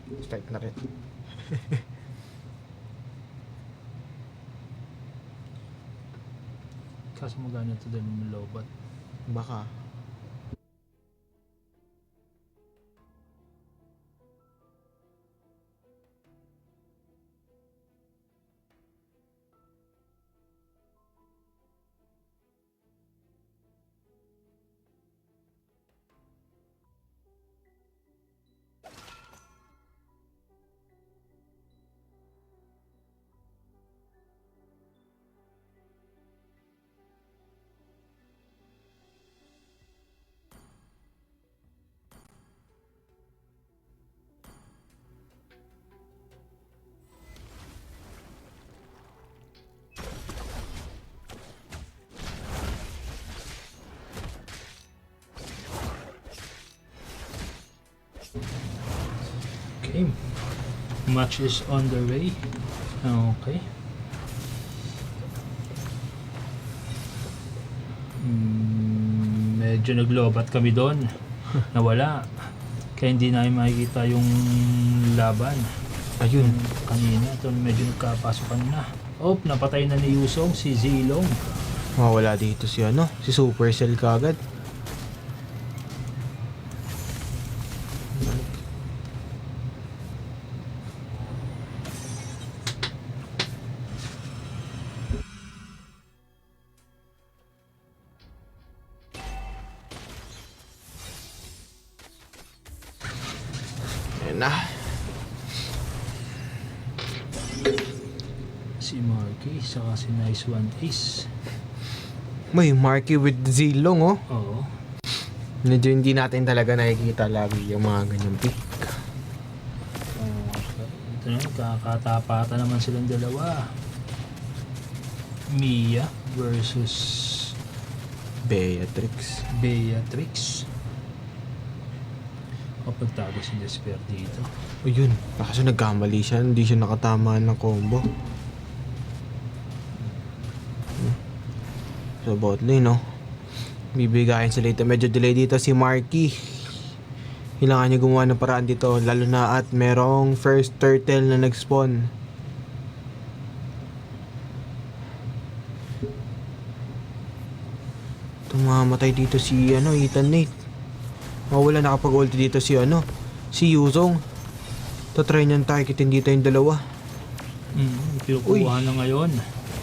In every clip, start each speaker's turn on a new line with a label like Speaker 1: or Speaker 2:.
Speaker 1: Start na rin.
Speaker 2: Kaso magana ito dahil may lobat.
Speaker 1: Baka.
Speaker 2: Okay. Match is on the way. Okay. Medyo naglobat kami doon. Nawala. Kaya hindi namin makikita yung laban.
Speaker 1: Ayun.
Speaker 2: Kanina, ito medyo nagkapasokan na. Oh, napatay na ni Yusong si Zilong.
Speaker 1: Mawala dito si ano, si Supercell kagad. Ayan na.
Speaker 2: Si Marky, saka si Nice One Ace.
Speaker 1: May Marky with Zilong, oh.
Speaker 2: Oo.
Speaker 1: Medyo hindi natin talaga nakikita lagi yung mga ganyang pick.
Speaker 2: Ito na, kakatapatan naman silang dalawa. Mia versus
Speaker 1: Beatrix.
Speaker 2: Beatrix. Kapag tago si Despair dito.
Speaker 1: O yun, kaso nagkamali siya, hindi siya nakatama ng combo. So bot lane, no? Bibigayin sila ito. Medyo delay dito si Marky. Kailangan niya gumawa ng paraan dito, lalo na at merong first turtle na nag-spawn. Tumamatay dito si Ethan Nate. Wala nakapag-ulti dito si si Yuzong. Tatry niyang targetin dito yung dalawa.
Speaker 2: Kinukuha na ngayon.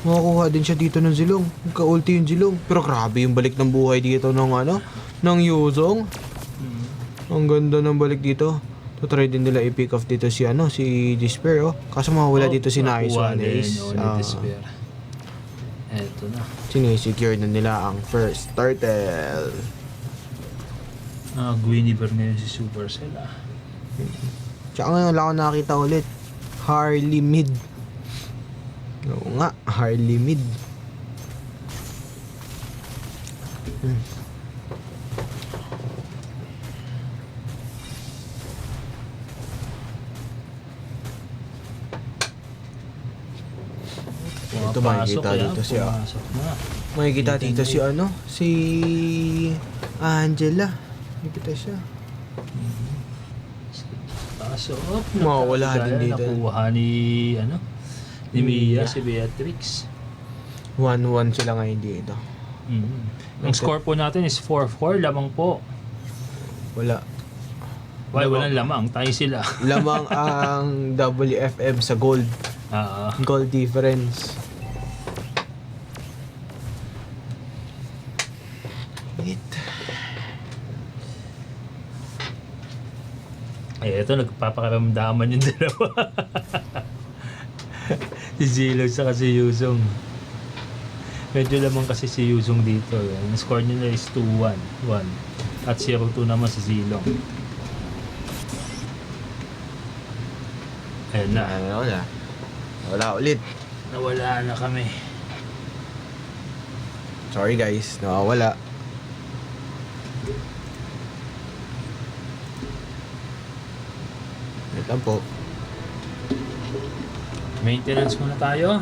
Speaker 1: Makakuha din siya dito ng Zilong. Ka-ulti yung Zilong. Pero grabe yung balik ng buhay dito ng ng Yuzong. Ang ganda ng balik dito. Tatry din nila i-pick off dito si si Despair, oh. Kaso mawala dito si Nice One Ace.
Speaker 2: Despair. Eto na.
Speaker 1: Sinisecure na nila ang first turtle.
Speaker 2: Guinevere ngayon si Supercell.
Speaker 1: Tsaka ngayon lang ako nakakita ulit. Harley mid. Oo nga, Harley mid. Ito makikita dito si makikita dito si si Angela. Makikita siya.
Speaker 2: Kaso,
Speaker 1: mawala din dito.
Speaker 2: Nakuha ni Mia, si Beatrix.
Speaker 1: 1-1 sila ngayon dito.
Speaker 2: Ang score po natin is 4-4. Lamang po.
Speaker 1: Wala.
Speaker 2: Walang lamang. Tayo sila.
Speaker 1: Lamang ang WFM sa gold. Gold difference.
Speaker 2: Ito, nagpapakaramdaman yung dalawa. Si Zilong saka si Yuzong. Medyo lamang kasi si Yuzong dito. Ang score nila is 2-1. At 0-2 naman si Zilong. Ayan na.
Speaker 1: Wala ulit.
Speaker 2: Nawala na kami.
Speaker 1: Sorry guys, nawawala. Wait lang po.
Speaker 2: Maintenance muna tayo.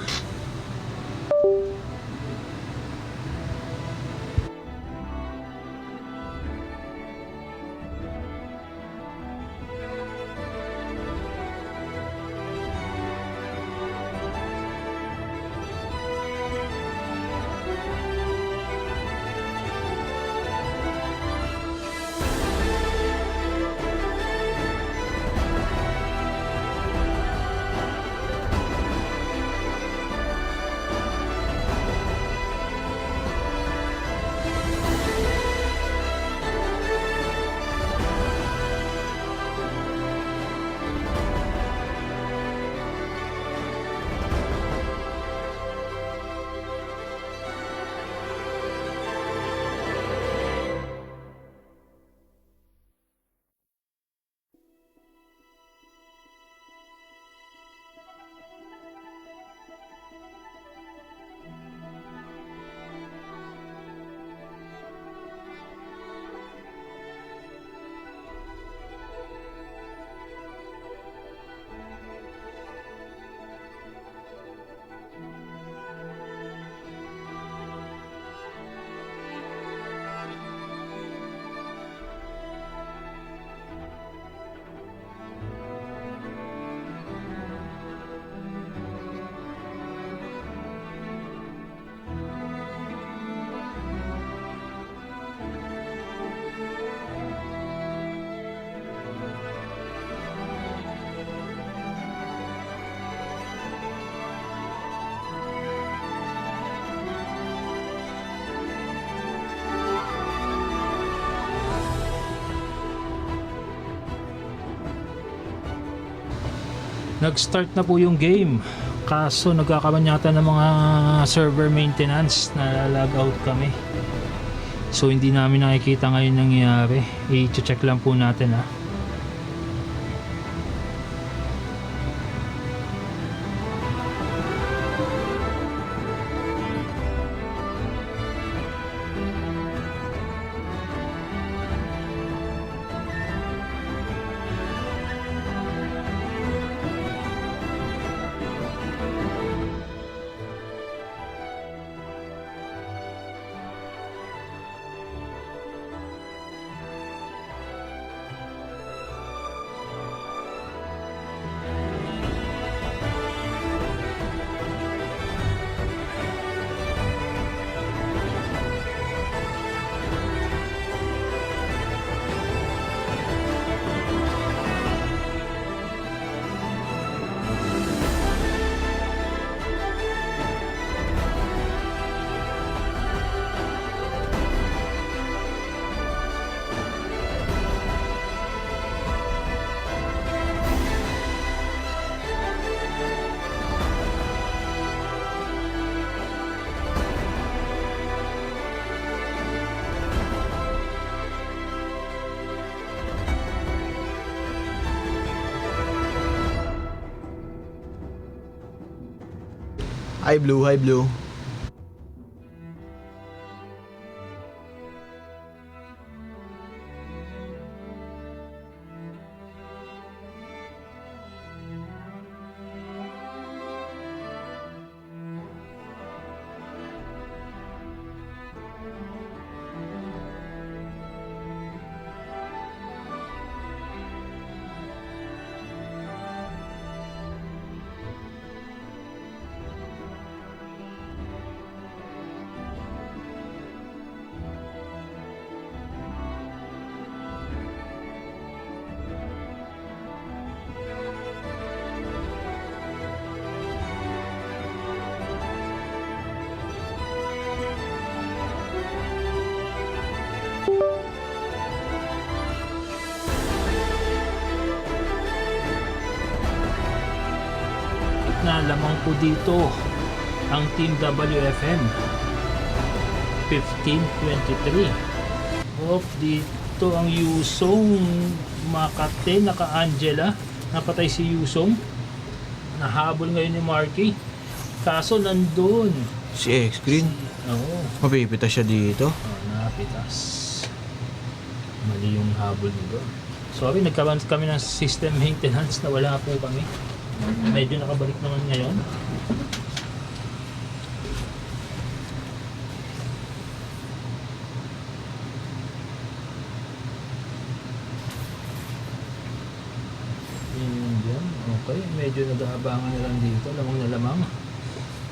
Speaker 2: Nag-start na po yung game. Kaso nagkakaroon yata ng mga server maintenance na log out kami. So hindi namin nakikita ngayon nangyayari. I-check lang po natin ha.
Speaker 1: Hi Blue, hi Blue.
Speaker 2: Na lamang po dito ang Team WFM 1523. Dito ang Yusong Makate, naka-Angela. Napatay si Yusong. Nahabol ngayon ni Marky. Kaso nandun.
Speaker 1: Si X-Green.
Speaker 2: Oo.
Speaker 1: Mapipita siya dito.
Speaker 2: Napitas. Mali yung habol nito. Sorry, nagkaroon kami ng system maintenance na wala po kami. Medyo nakabalik naman ngayon. Yan. Okay, medyo nag-aabangan na lang dito. Lamang na lamang.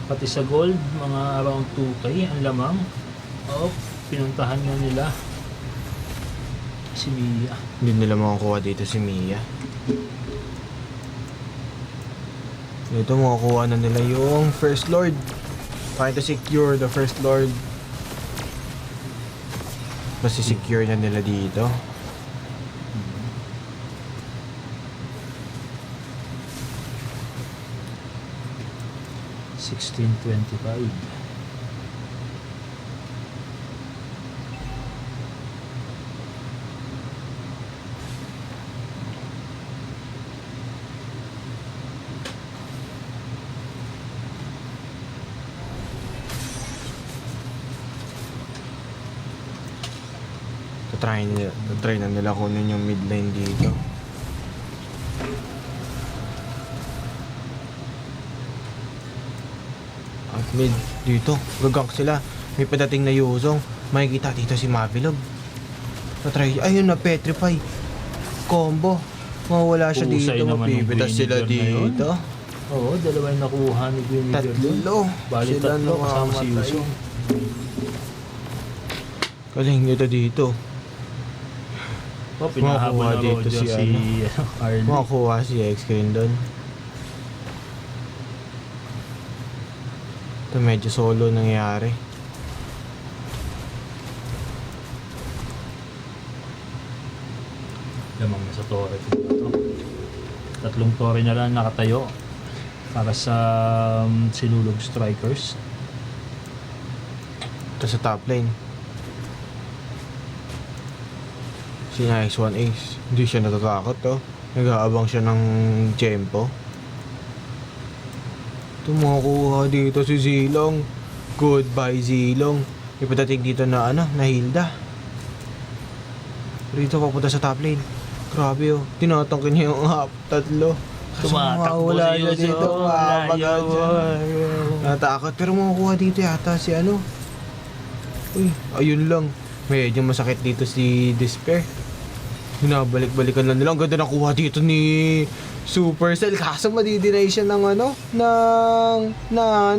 Speaker 2: Pati sa gold, mga around 2K ang lamang. Pinuntahan nga nila si Mia.
Speaker 1: Hindi nila makakuha dito si Mia. Dito makakuha na nila yung First Lord. Trying to secure the First Lord. Basta secure na nila dito.
Speaker 2: $16.25.
Speaker 1: Try na nila kunin yung midline dito. At mid dito, gagank sila. May padating na Yuzong. Makikita dito si Mavilog. Try, ayun na, petrify. Combo. Mawala siya
Speaker 2: Husay
Speaker 1: dito,
Speaker 2: naman ng
Speaker 1: mapipitas sila
Speaker 2: Guinevere na yun.
Speaker 1: dito.
Speaker 2: Oo, dalawa yung nakuha ni Guinevere doon.
Speaker 1: Tatlo.
Speaker 2: Bali
Speaker 1: Sila
Speaker 2: tatlo kasama si
Speaker 1: namamatay.
Speaker 2: Yusong.
Speaker 1: Galing nito dito.
Speaker 2: Pinahabol
Speaker 1: Makuha
Speaker 2: na
Speaker 1: dito
Speaker 2: Rojo
Speaker 1: si
Speaker 2: si Harley.
Speaker 1: Makakuha si X-Screen doon. Ito medyo solo nangyari.
Speaker 2: Lamang na sa torre ko ito. Tatlong tore na lang nakatayo para sa Sinulog Strikers.
Speaker 1: Ito sa top lane. Si Nice One Ace. Hindi siya natatakot to. Nag-aabang siya ng tempo. Tumukuha dito si Zilong. Goodbye Zilong. May padating dito na na Hilda. Rito papunta sa top lane. Grabe oh. Tinatangkin niya yung tatlo.
Speaker 2: Tumatakbo
Speaker 1: wala
Speaker 2: si
Speaker 1: siya
Speaker 2: Yuzo.
Speaker 1: dito. Makapagal siya.
Speaker 2: Ayaw.
Speaker 1: Natakot. Pero makukuha dito yata si Uy, ayun lang. Medyo masakit dito si Despair. Hinabalik-balikan lang nila. Ang ganda nakuha dito ni Supercell. Kaso madidinay siya ng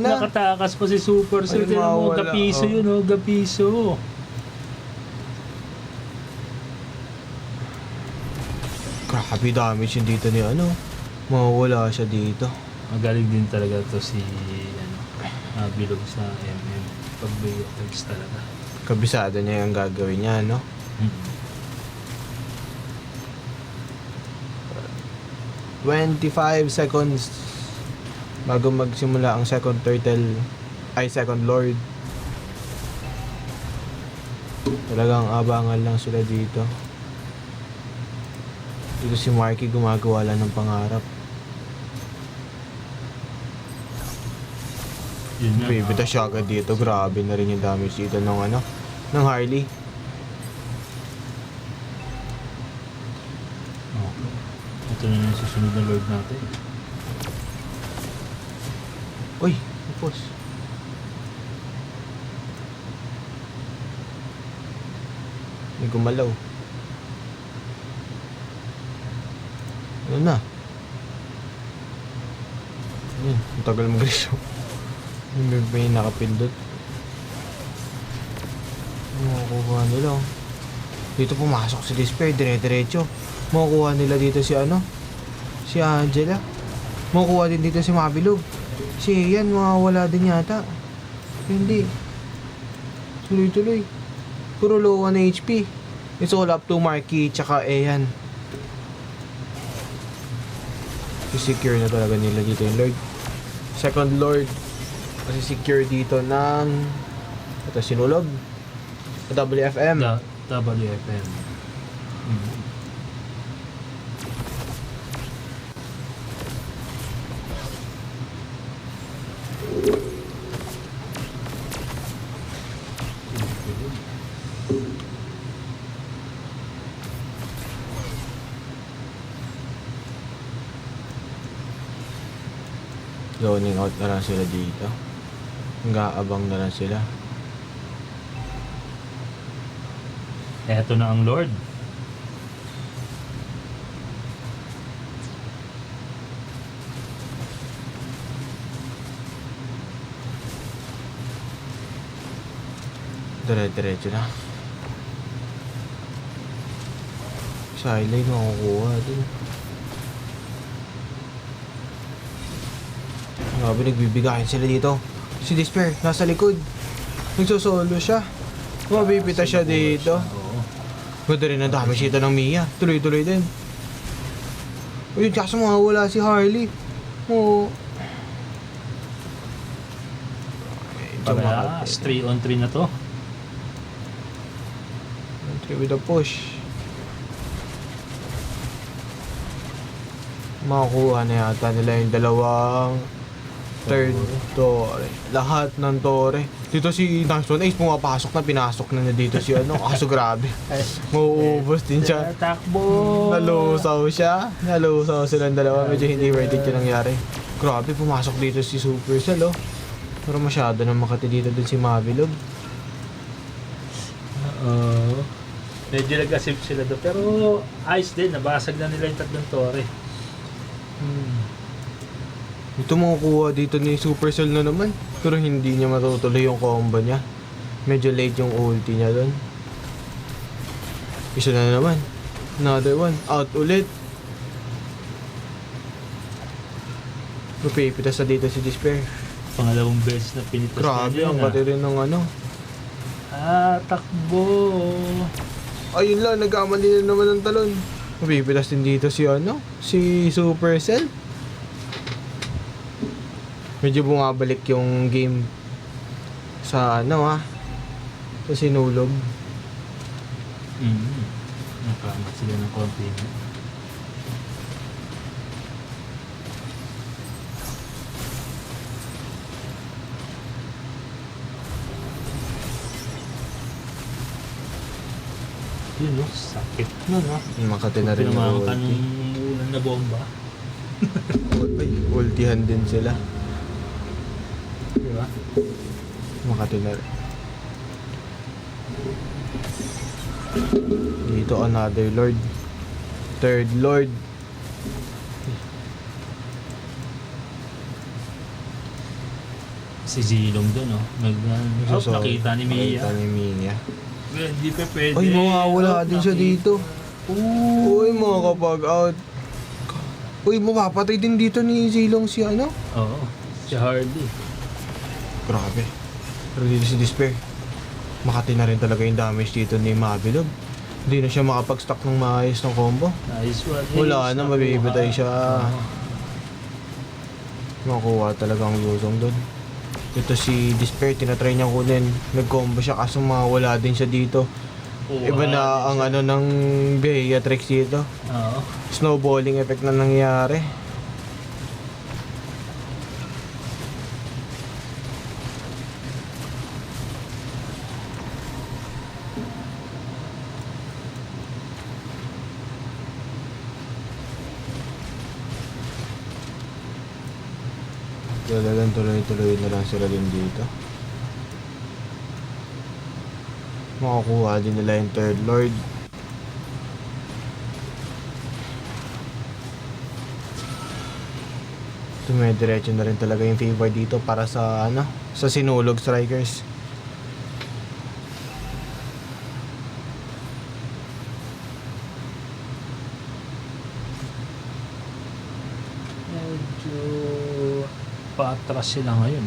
Speaker 2: Nakatakas pa si Supercell.
Speaker 1: Ay,
Speaker 2: Tignan mo,
Speaker 1: mawala,
Speaker 2: gapiso
Speaker 1: oh.
Speaker 2: yun, oh, gapiso.
Speaker 1: Grabe damage yun dito ni mawawala siya dito.
Speaker 2: Magaling din talaga to si Bilog sa MM. Pag may attacks talaga.
Speaker 1: Kabisado niya yung gagawin niya, no? 25 seconds bago magsimula ang second second lord. Talagang abangan lang sila dito. Dito si Marky gumagawa lang ng pangarap.
Speaker 2: Yun na.
Speaker 1: Bibita siya agad dito. Grabe na rin yung damage dito ng Harley.
Speaker 2: Oh. Ito na yung susunod na lord natin.
Speaker 1: Uy, tapos. May gumalaw. Ano na? Ayun, ang tagal mag-reso. May nakapindot. Makukuha nila oh. Dito pumasok si Despair, dire-diretso. Makukuha nila dito si si Angela. Makukuha din dito si Mabilog. Si Ian mawawala din yata. Hindi. Tuloy-tuloy. Puro low 1 HP. It's all up to Marky tsaka Ian. I-secure na talaga nila dito yung Lord. Second Lord. Kasi secure dito ng ito Sinulog. WFM.
Speaker 2: WFM.
Speaker 1: Zoning out na lang sila dito. Nag-aabang na lang sila.
Speaker 2: Eto na ang Lord.
Speaker 1: Dire-diretso na. Silent makukuha din. Grabe, nagbibigayan sila dito. Si Despair, nasa likod. Nagsosolo siya. Mabibita siya dito.
Speaker 2: Oo.
Speaker 1: Ganda rin ang damage dito ng Mia. Tuloy-tuloy din. Ayun, kaso mawawala si Harley. Oo.
Speaker 2: Parehas, 3 on 3 na to.
Speaker 1: Entry with a push. Makukuha na yata nila yung dalawang third tore. Lahat ng tore. Dito si Nice One Ace pumapasok na, pinasok na niya dito si kaso grabe. Mauubos din siya.
Speaker 2: Takbo!
Speaker 1: Nalusaw siya. Nalusaw silang dalawa. Medyo hindi worth it yung nangyari. Grabe, pumasok dito si Supercell Pero masyado na makati dito din si Mabilog.
Speaker 2: Medyo nag-asip sila doon. Pero ayos din, nabasag na nila yung tatlong tore.
Speaker 1: Ito makukuha dito ni Supercell na naman. Pero hindi niya matutuloy yung combo niya. Medyo late yung ulti niya doon. Isa na naman. Another one. Out ulit. Mapipitas na dito si Despair.
Speaker 2: Pangalawang beses na pinitas
Speaker 1: Grabe, ang pati rin ng
Speaker 2: takbo!
Speaker 1: Ayun lang, nagkamali na naman ng talon. Mapipitas din dito si ano, si Supercell. Medyo bumabalik yung game sa ano sa sinulog.
Speaker 2: Nakaangat sila ng konti. Yun no, sakit na no.
Speaker 1: Makati na rin yung
Speaker 2: Pinamakan ka
Speaker 1: ulti.
Speaker 2: ng ulan na bomba.
Speaker 1: Ay, ultihan din sila.
Speaker 2: Diba?
Speaker 1: Makati na rin. Dito another lord. Third lord.
Speaker 2: Si Zilong dun oh. Nakita ni Mia.
Speaker 1: Nakita ni Mia.
Speaker 2: Hindi pa pwede.
Speaker 1: Ay, mawawala din siya dito. Uy, mga kapag out. Uy, mapapatay din dito ni Zilong si ano?
Speaker 2: Oo. Si Hardy.
Speaker 1: Grabe. Pero dito si Despair. Makati na rin talaga yung damage dito ni Mabilog. Hindi na siya makapag-stack ng maayos ng combo.
Speaker 2: Nice one.
Speaker 1: Wala na, mabibitay siya.
Speaker 2: Oo.
Speaker 1: Makuha talaga ang Yuzong doon. Ito si Despair, tinatry niyang kunin. Nag-combo siya kaso mawala din siya dito. Iba na ang ano ng Beatrix dito.
Speaker 2: Oo.
Speaker 1: Snowballing effect na nangyayari. Talagang tuloy-tuloy na lang sila din dito. Makakuha din nila yung third lord. Dumediretso na rin talaga yung favor dito para sa ano, sa sinulog strikers.
Speaker 2: Medyo paatras sila ngayon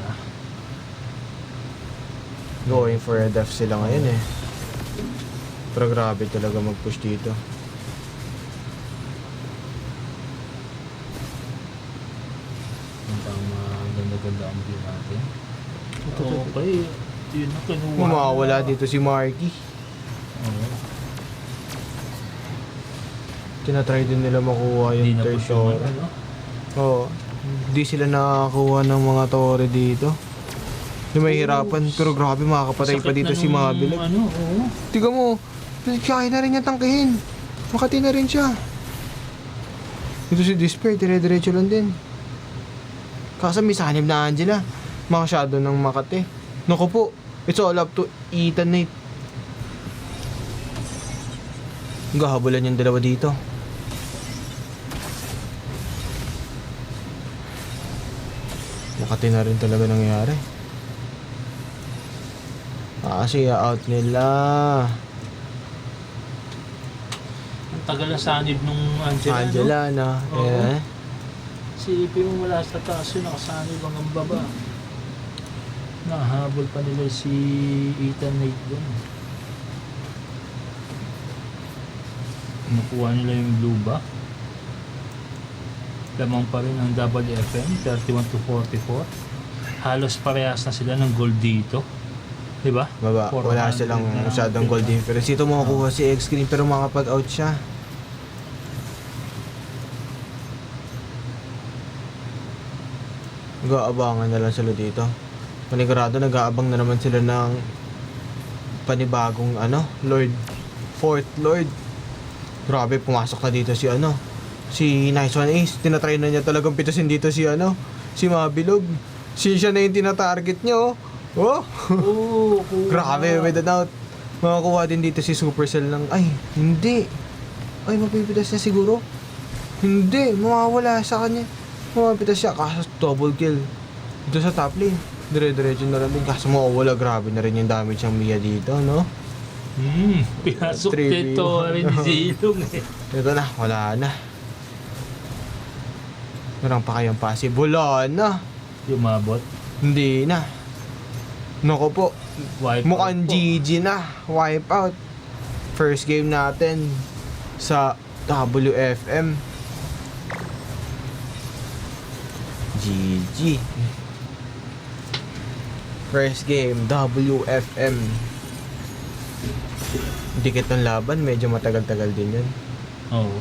Speaker 1: Going for a death sila ngayon eh. Pero grabe talaga mag-push dito.
Speaker 2: Ang maganda-ganda ang view natin. Okay. Yun na kinuha.
Speaker 1: Mawawala dito si Marky.
Speaker 2: Oo.
Speaker 1: Tinatry din nila makuha
Speaker 2: Hindi
Speaker 1: yung
Speaker 2: na
Speaker 1: third
Speaker 2: push yung
Speaker 1: tower.
Speaker 2: ano.
Speaker 1: Oo. Di sila nakakakuha ng mga tore dito. Di mahihirapan. Pero grabe makakapatay pa
Speaker 2: Sakit
Speaker 1: dito
Speaker 2: na
Speaker 1: si
Speaker 2: nung
Speaker 1: Mabilog.
Speaker 2: Ano, oo.
Speaker 1: Tiga mo. Kaya na rin niya tangkihin. Makati na rin siya. Ito si Despair. Dire-diretso lang din. Kaso may sanib na Angela. Masyado ng Makati. Naku po. It's all up to Ethan Knight. Gahabulan yung dalawa dito. Makati na rin talaga nangyari. Kasi out nila.
Speaker 2: Ang tagal na sanib nung Angela.
Speaker 1: Angela na.
Speaker 2: Oo.
Speaker 1: Eh.
Speaker 2: Silipin mo mula sa taas yun, nakasanib hanggang baba. Nahabol pa nila si Ethan Knight doon. Nakuha nila yung blue ba? Lamang pa rin ang double FM, 31-44. Halos parehas na sila ng gold dito. Diba?
Speaker 1: Baba, wala
Speaker 2: 400
Speaker 1: silang
Speaker 2: na lang.
Speaker 1: masyadong gold difference. Ito makukuha si X-Screen pero makapag-out siya. Nag-aabangan na lang sila dito. Panigurado, nag-aabang na naman sila ng panibagong ano, Lord. Fourth Lord. Grabe, pumasok na dito si ano, si Nice One Ace. Tinatry na niya talagang pitasin dito si ano, si Mabilog. Siya na yung tinatarget niya oh. Oh!
Speaker 2: Oo,
Speaker 1: Grabe, with a doubt. Makakuha din dito si Supercell ng, ay, hindi. Ay, mapipitas niya siguro. Hindi, mawawala sa kanya. Mapipitas siya, kaso double kill. Dito sa top lane. Dire-diretso na lang din. Kaso mawawala, grabe na rin yung damage ng Mia dito, no?
Speaker 2: Pinasok
Speaker 1: 3v1.
Speaker 2: dito rin ni Zilong eh.
Speaker 1: Ito na, wala na. Meron pa kayang passive. Wala na.
Speaker 2: Lumabot.
Speaker 1: Hindi na. Nako po.
Speaker 2: Wipe
Speaker 1: Mukhang
Speaker 2: out po.
Speaker 1: GG na. Wipe out. First game natin sa WFM. GG. First game, WFM. Dikit ng laban, medyo matagal-tagal din yan.
Speaker 2: Oo.